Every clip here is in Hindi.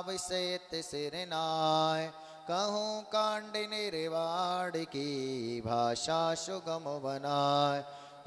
भावसेत सिरनाय कहूँ कांड निर्वाण की भाषा सुगम बनाय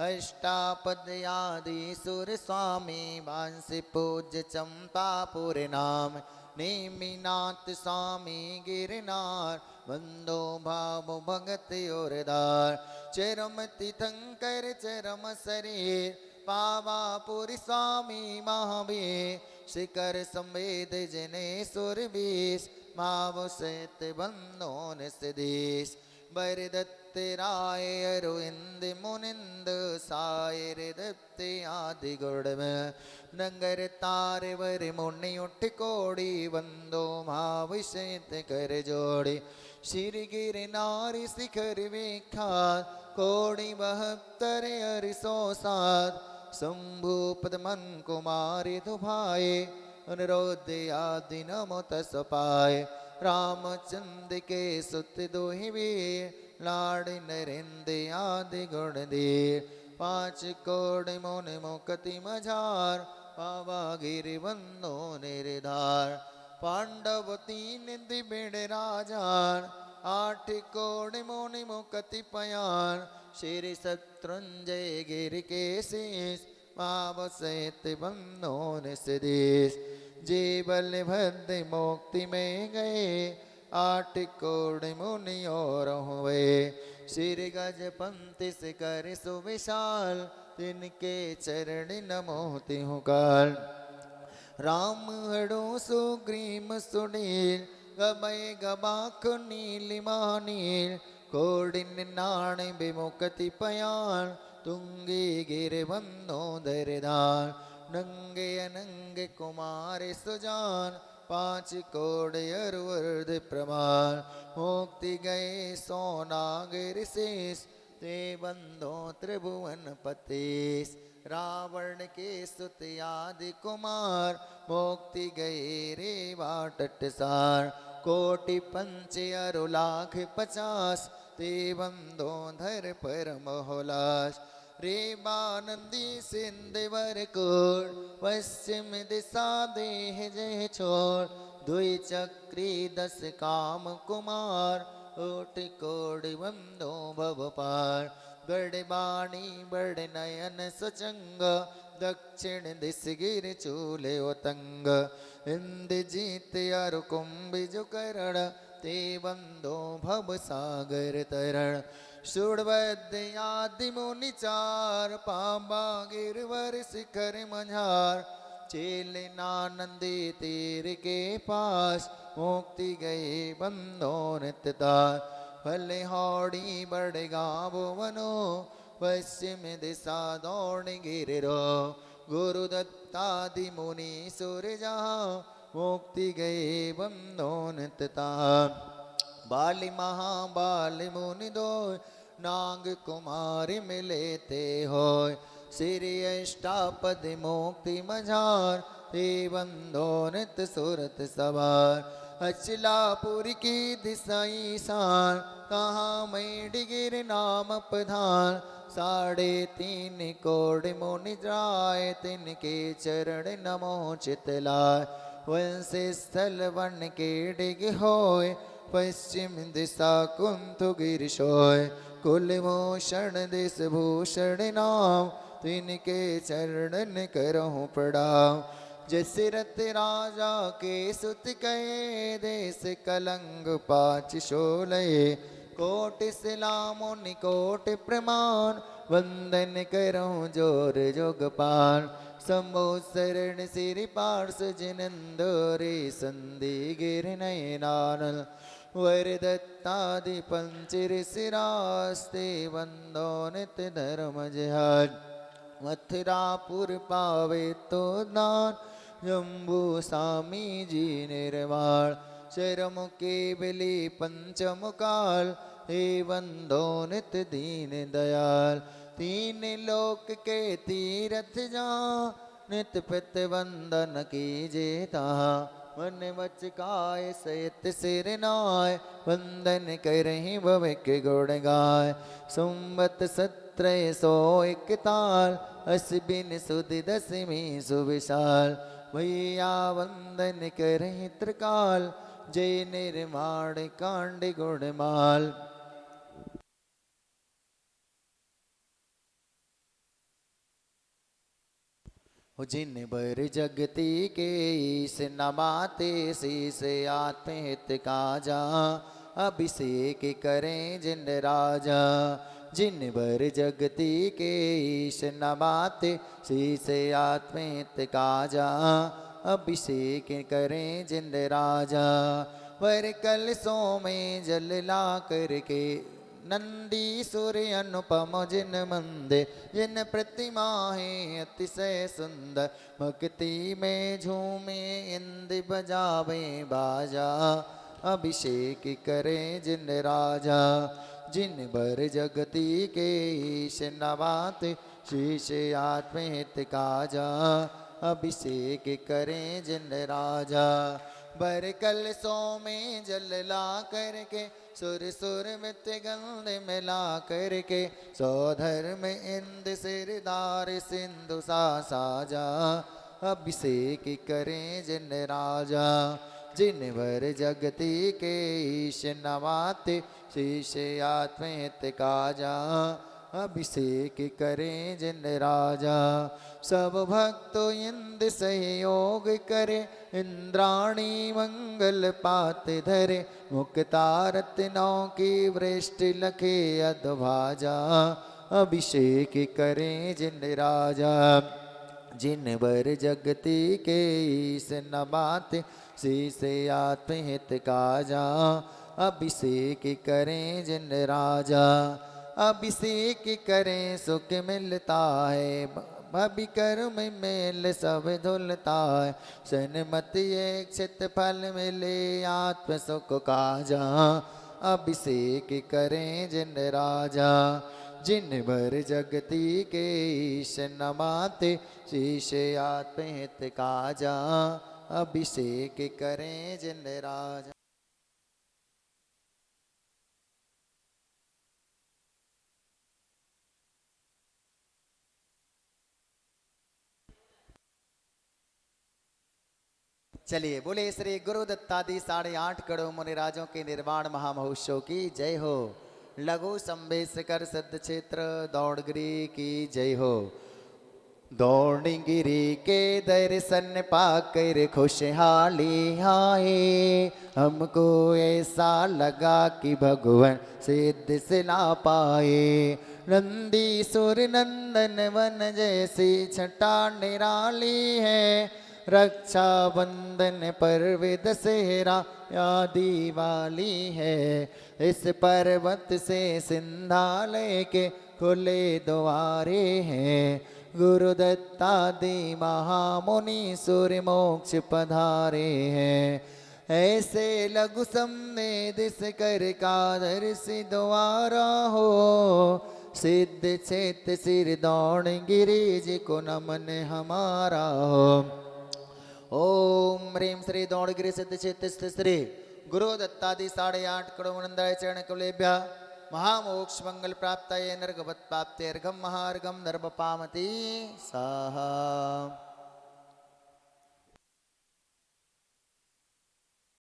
अष्टापद आदि सुर स्वामी बांसी पूज्य चंपापुर नाम नेमिनाथ स्वामी गिरनार बंदो भाव भगत उरदार चरम तीर्थंकर चरम शरीर पावापुरी स्वामी महावीर शिखर संवेद जने सुरबीस माव सहित बंदोन सिदेश बरदत्त राय अरुविंद मुनिंद सायर दत्त आदि गुण में नंगर तार वर मुनि उठ कोड़ी बंदो भाव सहित कर जोड़ी श्री गिरनारी शिखर विख्यात कोड़ी बहत्तर अरिसो सात शंभुपद मन कुमारी दुभाए अनुरोध आदि नमो तस पाए रामचंद्र के सुत दोहिवे लाड़ नरेंद्र आदि गुण दे पांच कोड़ मोन मुकति मझार पावा गिरि बंदो निर्धार पांडव तीन दिबिड़ राजान आठ कोड़ मोनि मुकति पयान श्री शत्रुंजय गिर के शीस पाव सहित बंदोन सिदेश जे बलभद्र मुक्ति में गए आठ कोड़ मुनि और हुए श्री गजपंथी शिखर सुविशाल तिनके चरण नमोति हूँ काल राम हड़ो सुग्रीम सुनील गबय गबाख नीलिमानील कोडिन नाण विमुक्ति पयान तुंगे गिर बंदो दरदान नंगे अनंगे कुमार सुजान पांच कोड़ अरुवर्ध प्रमाण मुक्ति गए सोनागिर शेष ते बंदो त्रिभुवन पतेश रावण के सुत आदि कुमार मुक्ति गए रे वाटटसार कोटि पंच अरु लाख 50 ते बंदो धर परम होलास रेबानंदी सिंधवर कोट पश्चिम दिशा देह जय छोड़ दुई चक्री 10 काम कुमार ओट कोड़ बंदो भव पार बड़ बाणी बड़ नयन सुचंग दक्षिण दिश गिर चूले उतंग इंद्रजीत अरु कुंभिज करण ते बंदो भव सागर तरण सुड़वद आदि मुनि चार पाबा गिरवर शिखर मझार चेल नानंदी तीर के पास मुक्ति गए बंदो नित्यदार भले हौड़ी बड़ गावो वनो पश्चिम दिशा दौड़ गिरो गुरु दत्तादि मुनि सुर जहाँ मुक्ति गए बंदो नित्यदार बाली महाबाली मुनि दो नाग कुमारी मिले ते होय श्री अष्टापद मुक्ति मझार ते बंदो नित सुरत सवार अचलापुर की दिशा ईशान कहाँ मैडिगिर नाम प्रधान 3.5 कोड़ मुनि जाय तिनके चरण नमो चितलाय वंश स्थल वन के डिग होय पश्चिम दिशा कुंथ गिरिशोय कुलभूषण दिश भूषण नाम तिनके चरण करहु प्रणाम जसरथ राजा के सुत कहे देश कलंग 5 शोलय कोटि सिलामुनि कोटि प्रमाण वंदन करहु जोर जोगपान शंभो शरण सिरि पार्श जिनेन्द्रे संधि गिर नयनानल वरदत्तादि पंच ऋषिरास्ते वंदो नित धर्म जहाज मथुरापुर पावे तो दान जम्बू स्वामी जी निर्वाण चरम केवली पंचमुकाल हे वंदो नित दीन दयाल 3 लोक के तीरथ जा नित पित वंदन कीजे ताहा मन वच काय सहित सिर नाय वंदन करहि भविक गुण गाय संवत 1701 ताल 80 सुद 10वीं सुविशाल भैया वंदन करें त्रिकाल, जय निर्माण कांड गुणमाल। जिन बर जगती के ईस नमाते शीस आत्महित काजा, अभिषेक करें जिन राजा। जिन बर जगती के ईश नमाते शीस आत्महित काजा, अभिषेक करें जिन राजा। वर कलशों में जल ला करके नंदी सूर्य अनुपम जिन मंदिर, जिन प्रतिमा है अतिशय सुंदर। भक्ति में झूमे इंद्र बजावे बाजा, अभिषेक करें जिन राजा। जिन बर जगती के ईश नवाते शीश आत्महित काजा, अभिषेक करें जिन राजा। बर कलशों में जल ला करके सुर सुर मित गंध मिला करके, सौधर्म इंद सिरदार सिंधु सा साजा, अभिषेक करें जिन राजा। जिन वर जगती के ईश नवाते शीश आत्महित काजा, अभिषेक करें जिन राजा। सब भक्तो इंद्र सहयोग करे, इंद्राणी मंगल पात धरे। मुक्तारत नौ की वृष्टि लखे अधभाजा, अभिषेक करें जिन राजा। जिन बर जगती के ईस नमाते शीस आत्महित काजा, अभिषेक करें जिन राजा। अभिषेक करें सुख मिलता है, भवि कर्म मेल सब धुलता है। सन्मति एक चित फल मिले आत्म सुख काजा, अभिषेक करें जिन राजा। जिन भर जगती के ईश नमाते शीश आत्महित काजा, अभिषेक करें जिन राजा। चलिए बोले श्री गुरु दत्तादी 8.5 करोड़ मुनिराजों के निर्वाण महामहोत्सव की जय हो। लघु संवेशकर सिद्ध क्षेत्र दौड़गिरी की जय हो। दौड़गिरी के दर्शन पाकर खुशहाली आए, हमको ऐसा लगा कि भगवान सिद्ध सिला पाए। नंदी सुर नंदन वन जैसी छटा निराली है, रक्षा बंधन पर्व दशहरा या दिवाली है। इस पर्वत से सिंधालय के खुले द्वारे हैं, गुरु दत्तादी महामुनि सूर्य मोक्ष पधारे हैं। ऐसे लघु संवेदिस कर कादर्शी द्वारा हो, सिद्ध क्षेत्र सिर दौड़गिरी जी को नमन हमारा हो। ओम ह्रीं श्री दौड़गिरी सिद्ध क्षेत्र श्री गुरु दत्तादी 8.5 करोड़ मुनिंद्राय चरण कमलेभ्यः महामोक्ष मंगल प्राप्ताय नरगवत प्राप्ते अर्घम महार्घम नर्म पामति साहा।